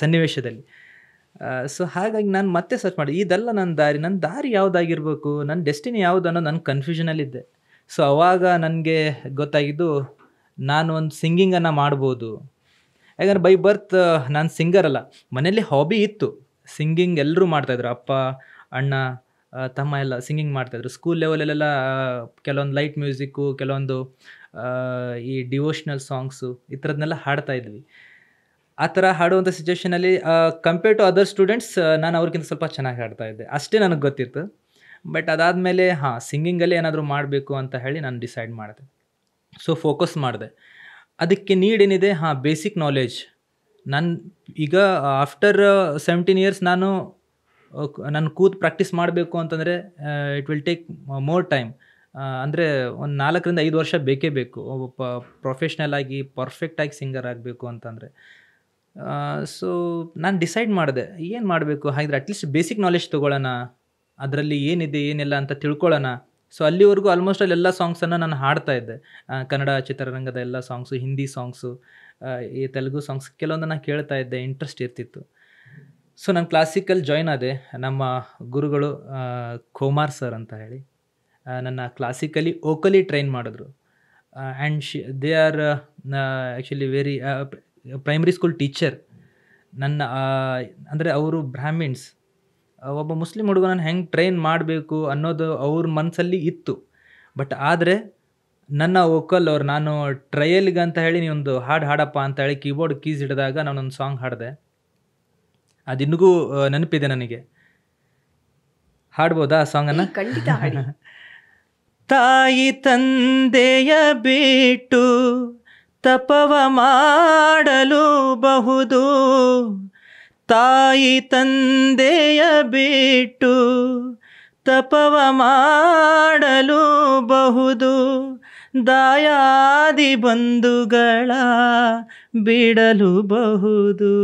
ಸನ್ನಿವೇಶದಲ್ಲಿ. ಸೊ ಹಾಗಾಗಿ ನಾನು ಮತ್ತೆ ಸರ್ಚ್ ಮಾಡಿದೆ. ಇದಲ್ಲ ನನ್ನ ದಾರಿ ಯಾವುದಾಗಿರ್ಬೇಕು, ನನ್ನ ಡೆಸ್ಟಿನಿ ಯಾವುದು ಅನ್ನೋ ನನ್ನ ಕನ್ಫ್ಯೂಷನಲ್ಲಿದ್ದೆ. ಸೊ ಅವಾಗ ನನಗೆ ಗೊತ್ತಾಗಿದ್ದು, ನಾನು ಒಂದು ಸಿಂಗಿಂಗನ್ನು ಮಾಡ್ಬೋದು. ಯಾಕಂದ್ರೆ ಬೈ ಬರ್ತ್ ನಾನು ಸಿಂಗರ್ ಅಲ್ಲ. ಮನೇಲಿ ಹಾಬಿ ಇತ್ತು. ಸಿಂಗಿಂಗ್ ಎಲ್ಲರೂ ಮಾಡ್ತಾಯಿದ್ರು. ಅಪ್ಪ, ಅಣ್ಣ, ತಮ್ಮ ಎಲ್ಲ ಸಿಂಗಿಂಗ್ ಮಾಡ್ತಾಯಿದ್ರು. ಸ್ಕೂಲ್ ಲೆವೆಲಲ್ಲೆಲ್ಲ ಕೆಲವೊಂದು ಲೈಟ್ ಮ್ಯೂಸಿಕ್ಕು, ಕೆಲವೊಂದು ಈ ಡಿವೋಷ್ನಲ್ ಸಾಂಗ್ಸು ಈ ಥರದ್ನೆಲ್ಲ ಹಾಡ್ತಾ ಇದ್ವಿ. ಆ ಥರ ಹಾಡುವಂಥ ಸಿಚುವೇಷನಲ್ಲಿ ಕಂಪೇರ್ ಟು ಅದರ್ ಸ್ಟೂಡೆಂಟ್ಸ್ ನಾನು ಅವ್ರಿಗಿಂತ ಸ್ವಲ್ಪ ಚೆನ್ನಾಗಿ ಹಾಡ್ತಾ ಇದ್ದೆ. ಅಷ್ಟೇ ನನಗೆ ಗೊತ್ತಿತ್ತು. ಬಟ್ ಅದಾದಮೇಲೆ ಸಿಂಗಿಂಗಲ್ಲಿ ಏನಾದರೂ ಮಾಡಬೇಕು ಅಂತ ಹೇಳಿ ನಾನು ಡಿಸೈಡ್ ಮಾಡಿದೆ. ಸೊ ಫೋಕಸ್ ಮಾಡಿದೆ. ಅದಕ್ಕೆ ನೀಡ್ ಏನಿದೆ, ಬೇಸಿಕ್ ನಾಲೆಜ್. ನಾನು ಈಗ ಆಫ್ಟರ್ 17 ಇಯರ್ಸ್ ನಾನು ಕೂತು ಪ್ರಾಕ್ಟೀಸ್ ಮಾಡಬೇಕು ಅಂತಂದರೆ it will take more time. ಅಂದರೆ ಒಂದು 4 ರಿಂದ 5 ವರ್ಷ ಬೇಕೇ ಬೇಕು ಒಬ್ಬ ಪ್ರೊಫೆಷ್ನಲ್ ಆಗಿ ಪರ್ಫೆಕ್ಟಾಗಿ ಸಿಂಗರ್ ಆಗಬೇಕು ಅಂತಂದರೆ. ಸೊ ನಾನು ಡಿಸೈಡ್ ಮಾಡಿದೆ, ಏನು ಮಾಡಬೇಕು, ಹಾಗಿದ್ರೆ ಅಟ್ಲೀಸ್ಟ್ ಬೇಸಿಕ್ ನಾಲೆಜ್ ತೊಗೊಳ್ಳೋಣ, ಅದರಲ್ಲಿ ಏನಿದೆ ಏನಿಲ್ಲ ಅಂತ ತಿಳ್ಕೊಳ್ಳೋಣ. ಸೊ ಅಲ್ಲಿವರೆಗೂ ಆಲ್ಮೋಸ್ಟ್ ಎಲ್ಲ ಸಾಂಗ್ಸನ್ನು ನಾನು ಹಾಡ್ತಾ ಇದ್ದೆ. ಕನ್ನಡ ಚಿತ್ರರಂಗದ ಎಲ್ಲ ಸಾಂಗ್ಸು, ಹಿಂದಿ ಸಾಂಗ್ಸು, ಈ ತೆಲುಗು ಸಾಂಗ್ಸ್ ಕೆಲವೊಂದನ್ನು ಕೇಳ್ತಾ ಇದ್ದೆ, ಇಂಟ್ರೆಸ್ಟ್ ಇರ್ತಿತ್ತು. ಸೊ ನಾನು ಕ್ಲಾಸಿಕಲ್ ಜಾಯ್ನ್ ಆದೆ. ನಮ್ಮ ಗುರುಗಳು ಕುಮಾರ್ ಸರ್ ಅಂತ ಹೇಳಿ ನನ್ನ ಕ್ಲಾಸಿಕಲಿ ವೋಕಲಿ ಟ್ರೈನ್ ಮಾಡಿದ್ರು. And they are actually very primary school teacher. ನನ್ನ ಅಂದರೆ ಅವರು ಬ್ರಾಹ್ಮಿಣ್ಸ್. ಒಬ್ಬ ಮುಸ್ಲಿಂ ಹುಡುಗನನ್ನು ಹೆಂಗೆ ಟ್ರೈನ್ ಮಾಡಬೇಕು ಅನ್ನೋದು ಅವ್ರ ಮನಸ್ಸಲ್ಲಿ ಇತ್ತು. ಬಟ್ ಆದರೆ ನನ್ನ ವೋಕಲ್ ನಾನು ಟ್ರಯಲ್ಗೆ ಅಂತ ಹೇಳಿ ನೀವೊಂದು ಹಾಡು ಹಾಡಪ್ಪ ಅಂತ ಹೇಳಿ ಕೀಬೋರ್ಡ್ ಕೀಸ್ ಹಿಡಿದಾಗ ನಾನೊಂದು ಸಾಂಗ್ ಹಾಡಿದೆ. ಅದಿನ್ನೂ ನೆನಪಿದೆ ನನಗೆ. ಹಾಡ್ಬೋದಾ ಆ ಸಾಂಗನ್ನು? ಖಂಡಿತ ಹಾಡಿ. ತಾಯಿ ತಂದೆಯ ಬಿಟ್ಟು ತಪವ ಮಾಡಲು ಬಹುದು, ತಾಯಿ ತಂದೆಯ ಬಿಟ್ಟು ತಪವ ಮಾಡಲು ಬಹುದು, ದಾಯಾದಿ ಬಂಧುಗಳ ಬಿಡಲು ಬಹುದು.